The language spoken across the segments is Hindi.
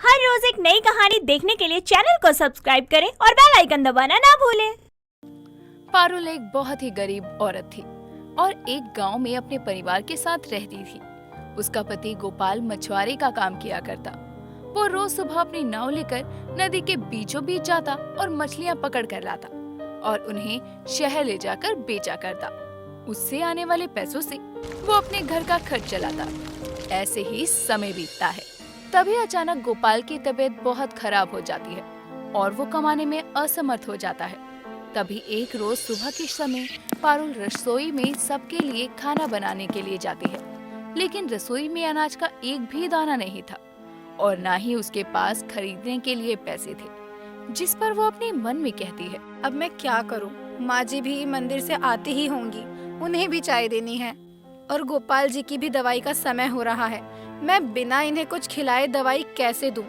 हर रोज एक नई कहानी देखने के लिए चैनल को सब्सक्राइब करें और बेल आइकन दबाना ना भूलें। पारुल एक बहुत ही गरीब औरत थी और एक गांव में अपने परिवार के साथ रहती थी। उसका पति गोपाल मछुआरे का काम किया करता। वो रोज सुबह अपनी नाव लेकर नदी के बीचों बीच जाता और मछलियां पकड़ कर लाता और उन्हें शहर ले जाकर बेचा करता। उससे आने वाले पैसों से वो अपने घर का खर्च चलाता। ऐसे ही समय बीतता है। तभी अचानक गोपाल की तबीयत बहुत खराब हो जाती है और वो कमाने में असमर्थ हो जाता है। तभी एक रोज सुबह के समय पारुल रसोई में सबके लिए खाना बनाने के लिए जाती है, लेकिन रसोई में अनाज का एक भी दाना नहीं था और ना ही उसके पास खरीदने के लिए पैसे थे, जिस पर वो अपने मन में कहती है, अब मैं क्या करूं? माँ जी भी मंदिर से आती ही होंगी, उन्हें भी चाय देनी है और गोपाल जी की भी दवाई का समय हो रहा है। मैं बिना इन्हें कुछ खिलाए दवाई कैसे दूं?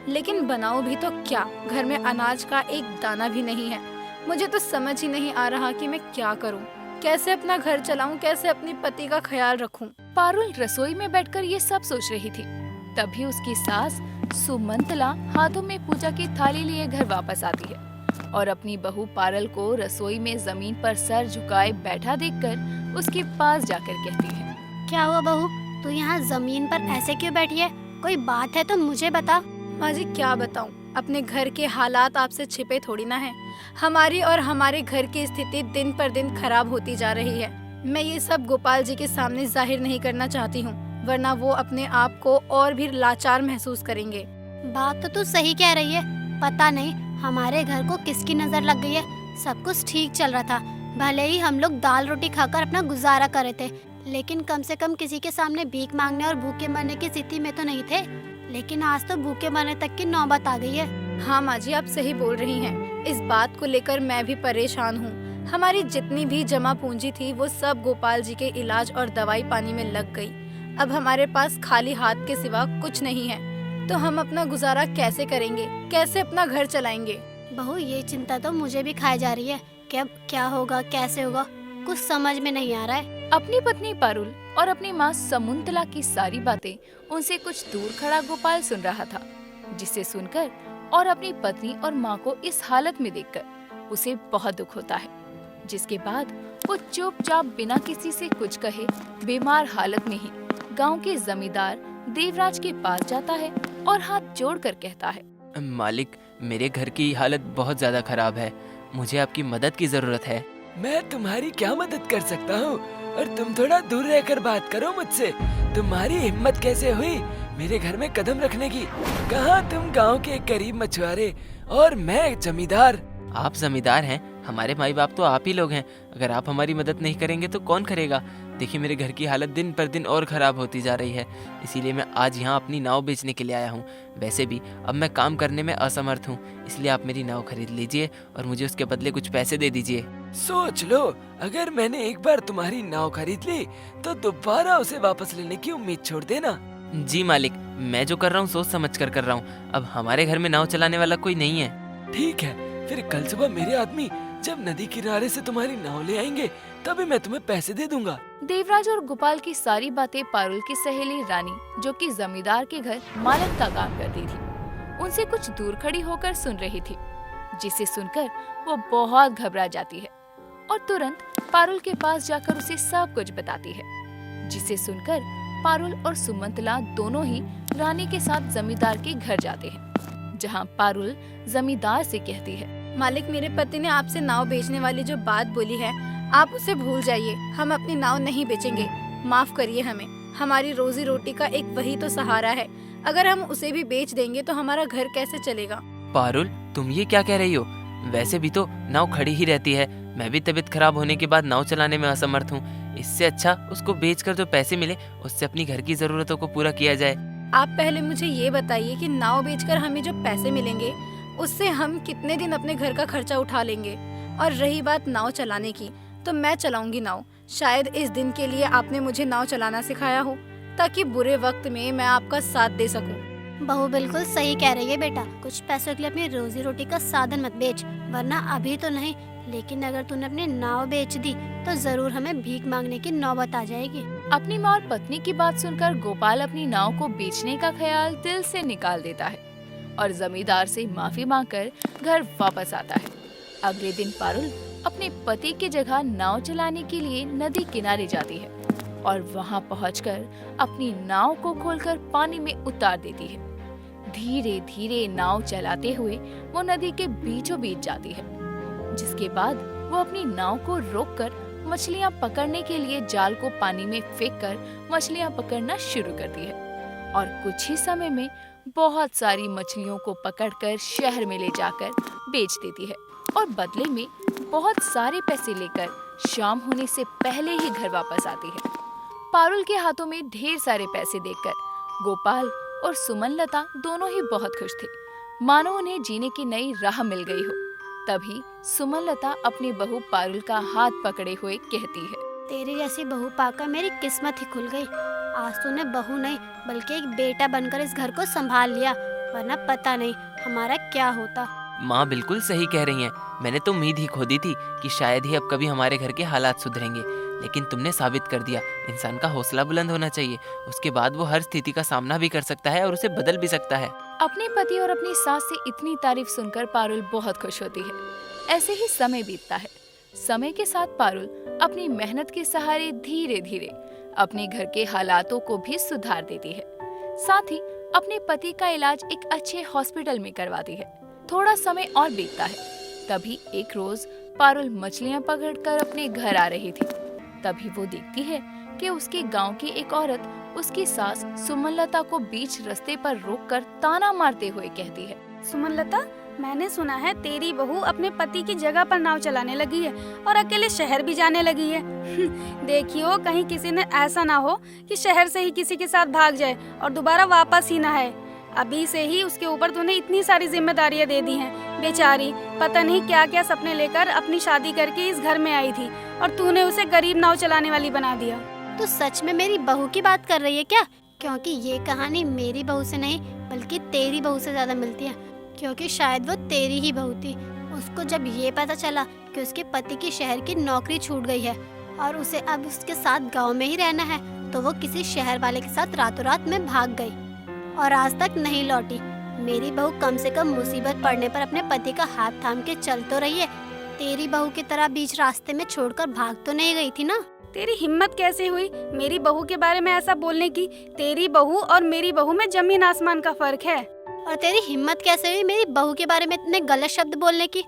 लेकिन बनाऊं भी तो क्या? घर में अनाज का एक दाना भी नहीं है। मुझे तो समझ ही नहीं आ रहा कि मैं क्या करूं, कैसे अपना घर चलाऊं, कैसे अपने पति का ख्याल रखूं। पारुल रसोई में बैठकर ये सब सोच रही थी। तभी उसकी सास सुमंतला हाथों में पूजा की थाली लिए घर वापस आती है और अपनी बहू पारुल को रसोई में जमीन पर सर झुकाए बैठा देखकर उसके पास जाकर कहती है, क्या हुआ बहू, तू यहाँ जमीन पर ऐसे क्यों बैठी है? कोई बात है तो मुझे बता। माँ जी क्या बताऊं, अपने घर के हालात आपसे छिपे थोड़ी ना है। हमारी और हमारे घर की स्थिति दिन पर दिन खराब होती जा रही है। मैं ये सब गोपाल जी के सामने जाहिर नहीं करना चाहती हूँ, वरना वो अपने आप को और भी लाचार महसूस करेंगे। बात तो तू सही कह रही है। पता नहीं हमारे घर को किसकी नजर लग गई है। सब कुछ ठीक चल रहा था, भले ही हम लोग दाल रोटी खाकर अपना गुजारा कर रहे थे, लेकिन कम से कम किसी के सामने भीख मांगने और भूखे मरने की स्थिति में तो नहीं थे। लेकिन आज तो भूखे मरने तक की नौबत आ गई है। हाँ माँ जी, आप सही बोल रही हैं। इस बात को लेकर मैं भी परेशान हूँ। हमारी जितनी भी जमा पूंजी थी वो सब गोपाल जी के इलाज और दवाई पानी में लग गई। अब हमारे पास खाली हाथ के सिवा कुछ नहीं है, तो हम अपना गुजारा कैसे करेंगे, कैसे अपना घर चलाएंगे? बहू, ये चिंता तो मुझे भी खाई जा रही है कि अब क्या होगा, कैसे होगा, कुछ समझ में नहीं आ रहा है। अपनी पत्नी पारुल और अपनी माँ समुंतला की सारी बातें उनसे कुछ दूर खड़ा गोपाल सुन रहा था, जिसे सुनकर और अपनी पत्नी और माँ को इस हालत में देखकर उसे बहुत दुख होता है। जिसके बाद वो चुपचाप बिना किसी से कुछ कहे बीमार हालत में ही गांव के जमींदार देवराज के पास जाता है और हाथ जोड़कर कहता है, मालिक, मेरे घर की हालत बहुत ज्यादा खराब है, मुझे आपकी मदद की जरूरत है। मैं तुम्हारी क्या मदद कर सकता हूँ? और तुम थोड़ा दूर रहकर बात करो मुझसे। तुम्हारी हिम्मत कैसे हुई मेरे घर में कदम रखने की? कहाँ तुम गांव के करीब मछुआरे और मैं जमींदार। आप जमींदार हैं, हमारे माई बाप तो आप ही लोग हैं। अगर आप हमारी मदद नहीं करेंगे तो कौन करेगा? देखिए, मेरे घर की हालत दिन पर दिन और खराब होती जा रही है, इसीलिए मैं आज यहाँ अपनी नाव बेचने के लिए आया हूँ। वैसे भी अब मैं काम करने में असमर्थ हूँ, इसलिए आप मेरी नाव खरीद लीजिए और मुझे उसके बदले कुछ पैसे दे दीजिए। सोच लो, अगर मैंने एक बार तुम्हारी नाव खरीद ली तो दोबारा उसे वापस लेने की उम्मीद छोड़ देना। जी मालिक, मैं जो कर रहा हूँ सोच समझ कर रहा हूँ। अब हमारे घर में नाव चलाने वाला कोई नहीं है। ठीक है, फिर कल सुबह मेरे आदमी जब नदी किनारे से तुम्हारी नाव ले आएंगे तभी मैं तुम्हें पैसे दे दूंगा। देवराज और गोपाल की सारी बातें पारुल की सहेली रानी, जो कि जमींदार के घर मालक का काम करती थी, उनसे कुछ दूर खड़ी होकर सुन रही थी, जिसे सुनकर वो बहुत घबरा जाती है और तुरंत पारुल के पास जाकर उसे सब कुछ बताती है। जिसे सुनकर पारुल और सुमंतला दोनों ही रानी के साथ जमींदार के घर जाते हैं, जहाँ पारुल जमींदार से कहती है, मालिक, मेरे पति ने आपसे नाव बेचने वाली जो बात बोली है, आप उसे भूल जाइए। हम अपनी नाव नहीं बेचेंगे। माफ करिए हमें, हमारी रोजी रोटी का एक वही तो सहारा है। अगर हम उसे भी बेच देंगे तो हमारा घर कैसे चलेगा? पारुल, तुम ये क्या कह रही हो? वैसे भी तो नाव खड़ी ही रहती है। मैं भी तबीयत खराब होने के बाद नाव चलाने में असमर्थ हूँ। इससे अच्छा उसको बेचकर जो पैसे मिले उससे अपनी घर की जरूरतों को पूरा किया जाए। आप पहले मुझे ये बताइए कि नाव बेचकर हमें जो पैसे मिलेंगे उससे हम कितने दिन अपने घर का खर्चा उठा लेंगे? और रही बात नाव चलाने की, तो मैं चलाऊंगी नाव। शायद इस दिन के लिए आपने मुझे नाव चलाना सिखाया हो, ताकि बुरे वक्त में मैं आपका साथ दे सकूं। बहू बिल्कुल सही कह रही है बेटा। कुछ पैसों के लिए अपनी रोजी रोटी का साधन मत बेच, वरना अभी तो नहीं, लेकिन अगर तूने अपनी नाव बेच दी तो जरूर हमें भीख मांगने की नौबत आ जाएगी। अपनी माँ और पत्नी की बात सुनकर गोपाल अपनी नाव को बेचने का ख्याल दिल से निकाल देता है और जमींदार से माफी मांगकर घर वापस आता है। अगले दिन पारुल अपने पति की जगह नाव चलाने के लिए नदी किनारे जाती है और वहां पहुंचकर अपनी नाव को खोलकर पानी में उतार देती है। धीरे धीरे नाव चलाते हुए वो नदी के बीचों बीच जाती है, जिसके बाद वो अपनी नाव को रोककर मछलियां पकड़ने के लिए जाल को पानी में फेंककर मछलियां पकड़ना शुरू करती है और कुछ ही समय में बहुत सारी मछलियों को पकड़कर शहर में ले जाकर बेच देती है और बदले में बहुत सारे पैसे लेकर शाम होने से पहले ही घर वापस आती है। पारुल के हाथों में ढेर सारे पैसे देखकर गोपाल और सुमनलता दोनों ही बहुत खुश थे, मानो उन्हें जीने की नई राह मिल गई हो। तभी सुमनलता अपनी बहू पारुल का हाथ पकड़े हुए कहती है, तेरी जैसी बहू पाकर मेरी किस्मत ही खुल गई। आज तूने बहू नहीं बल्कि एक बेटा बनकर इस घर को संभाल लिया, वरना पता नहीं हमारा क्या होता। माँ बिल्कुल सही कह रही हैं। मैंने तो उम्मीद ही खो दी थी कि शायद ही अब कभी हमारे घर के हालात सुधरेंगे, लेकिन तुमने साबित कर दिया इंसान का हौसला बुलंद होना चाहिए। उसके बाद वो हर स्थिति का सामना भी कर सकता है और उसे बदल भी सकता है। अपने पति और अपनी सास से इतनी तारीफ सुनकर पारुल बहुत खुश होती है। ऐसे ही समय बीतता है। समय के साथ पारुल अपनी मेहनत के सहारे धीरे धीरे अपने घर के हालातों को भी सुधार देती है। साथ ही अपने पति का इलाज एक अच्छे हॉस्पिटल में करवाती है। थोड़ा समय और बीतता है। तभी एक रोज पारुल मछलियां पकड़कर अपने घर आ रही थी। तभी वो देखती है कि उसके गांव की एक औरत उसकी सास सुमनलता को बीच रास्ते पर रोककर ताना मारते हुए कहती है, सुमनलता, मैंने सुना है तेरी बहू अपने पति की जगह पर नाव चलाने लगी है और अकेले शहर भी जाने लगी है। देखियो कहीं किसी ने ऐसा ना हो कि शहर से ही किसी के साथ भाग जाए और दोबारा वापस ही ना आए। अभी से ही उसके ऊपर तूने इतनी सारी जिम्मेदारियां दे दी हैं। बेचारी पता नहीं क्या क्या सपने लेकर अपनी शादी करके इस घर में आई थी और तूने उसे गरीब नाव चलाने वाली बना दिया। तू सच में मेरी बहू की बात कर रही है क्या? क्योंकि ये कहानी मेरी बहू से नहीं बल्कि तेरी बहू से ज्यादा मिलती है, क्योंकि शायद वो तेरी ही बहू थी। उसको जब ये पता चला कि उसके पति की शहर की नौकरी छूट गई है और उसे अब उसके साथ गांव में ही रहना है, तो वो किसी शहर वाले के साथ रातों रात में भाग गई और आज तक नहीं लौटी। मेरी बहू कम से कम मुसीबत पड़ने पर अपने पति का हाथ थाम के चल तो रही है। तेरी बहू की तरह बीच रास्ते में छोड़कर भाग तो नहीं गई थी ना। तेरी हिम्मत कैसे हुई मेरी बहू के बारे में ऐसा बोलने की? तेरी बहू और मेरी बहू में जमीन आसमान का फर्क है। और तेरी हिम्मत कैसे हुई मेरी बहू के बारे में इतने गलत शब्द बोलने की?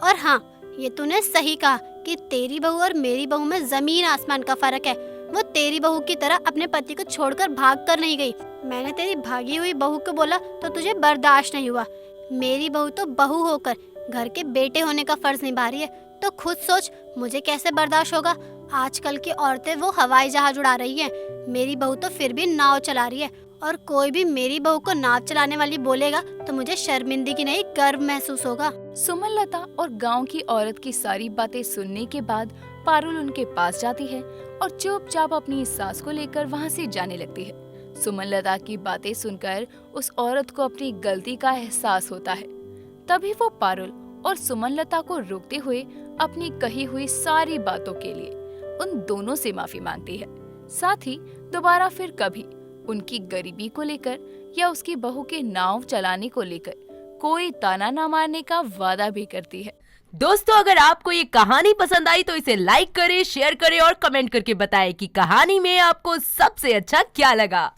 और हाँ, ये तूने सही कहा कि तेरी बहू और मेरी बहू में जमीन आसमान का फर्क है। वो तेरी बहू की तरह अपने पति को छोड़कर भाग कर नहीं गई। मैंने तेरी भागी हुई बहू को बोला तो तुझे बर्दाश्त नहीं हुआ। मेरी बहू तो बहू होकर घर के बेटे होने का फर्ज निभा रही है, तो खुद सोच मुझे कैसे बर्दाश्त होगा। आजकल की औरतें वो हवाई जहाज उड़ा रही हैं, मेरी बहू तो फिर भी नाव चला रही है। और कोई भी मेरी बहू को नाव चलाने वाली बोलेगा तो मुझे शर्मिंदगी नहीं गर्व महसूस होगा। सुमनलता और गांव की औरत की सारी बातें सुनने के बाद पारुल उनके पास जाती है और चुपचाप अपनी सास को लेकर वहां से जाने लगती है। सुमनलता की बातें सुनकर उस औरत को अपनी गलती का एहसास होता है। तभी वो पारुल और सुमनलता को रोकते हुए अपनी कही हुई सारी बातों के लिए उन दोनों से माफी मांगती है। साथ ही दोबारा फिर कभी उनकी गरीबी को लेकर या उसकी बहू के नाव चलाने को लेकर कोई ताना न मारने का वादा भी करती है। दोस्तों, अगर आपको ये कहानी पसंद आई तो इसे लाइक करें, शेयर करें और कमेंट करके बताएं कि कहानी में आपको सबसे अच्छा क्या लगा।